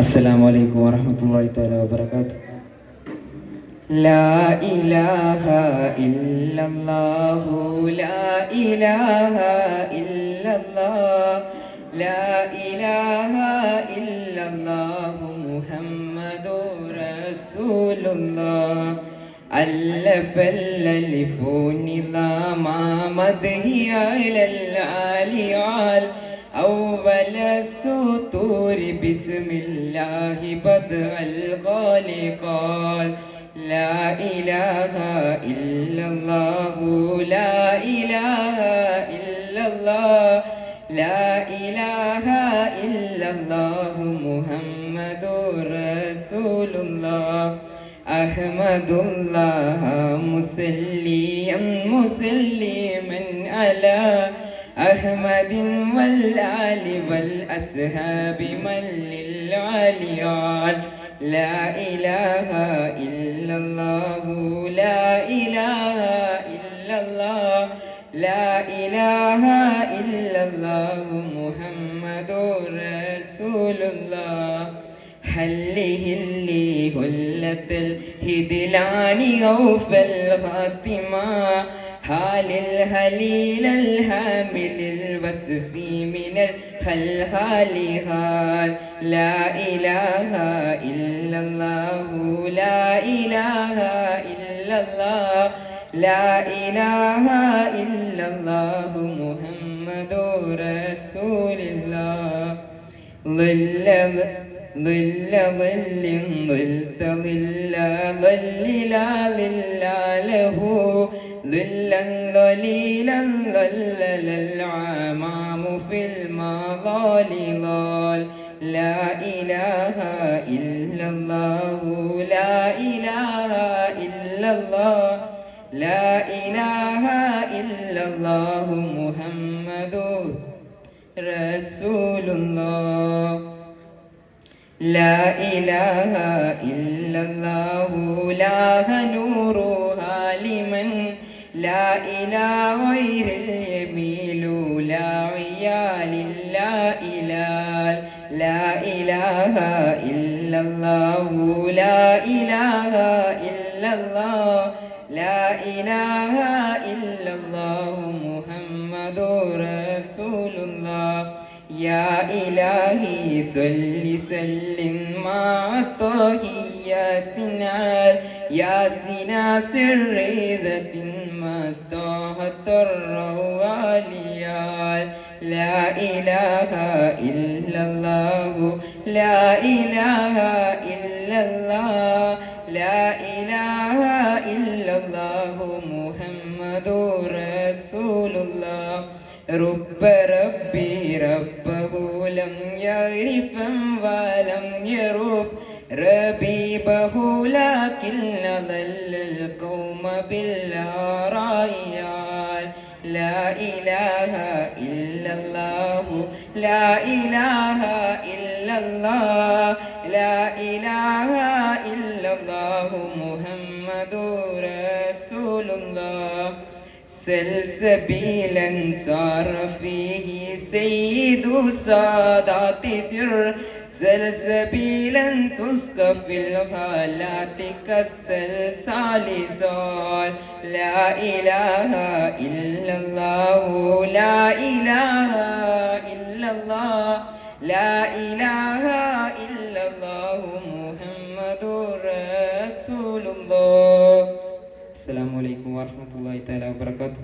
അസ്സലാമു അലൈക്കും വറഹ്മത്തുള്ളാഹി തആല വബറകാതുഹു. ലാ ഇലാഹ ഇല്ലല്ലാഹു ലാ ഇലാഹ ഇല്ലല്ലാഹ് ലാ ഇലാഹ ഇല്ലല്ലാഹു മുഹമ്മദുർ റസൂലുള്ളാഹ് അല്ലഫൽ അലിഫു നിദാമ മദ്ഹിയ ഇലൽ ആലിയാൽ أول السطور بسم الله بدء الخالق قال لا إله إلا الله لا إله إلا الله لا إله إلا الله محمد رسول الله أحمد الله مسليا مسلما على أحمد والآل والأصحاب من للعليان لا إله إلا الله لا إله إلا الله لا إله إلا الله محمد رسول الله حله اللي هلة الهدلان أوف الخاتمة حال الهليل الهامل الوصف من الخلخال حال لا إله إلا الله لا إله إلا الله لا إله إلا الله محمد رسول الله ظل ظل ظل ظلت ظل ظللا ظلا له ظلا ظليلا ظلل العمام في المظالل لا إله إلا الله لا إله إلا الله لا إله إلا الله محمد رسول الله لا إله إلا الله لا نورها لمن لا إله غير اليميل لا عيال لا إله لا إله إلا الله لا إله إلا الله لا إله إلا الله محمد رسول الله يا إلهي صل سلم مع طهياتنا يا سنا سر ذات ما استاهت الرواليال لا إله إلا الله لا إله إلا الله لا إله إلا الله محمد رسول الله رب ربي ربه لم يعرف ولم يرب ربيبه لكن ضل القوم بالآراء لا إله إلا الله لا إله إلا الله لا إله إلا الله محمد رسول الله سلسبيلا صار فيه سيد السادات سر سلسبيلا تسقى في الخالات كالسلسال صال لا إله إلا الله لا إله إلا الله لا إله إلا الله محمد رسول الله. السلام عليكم ورحمة الله تعالى وبركاته.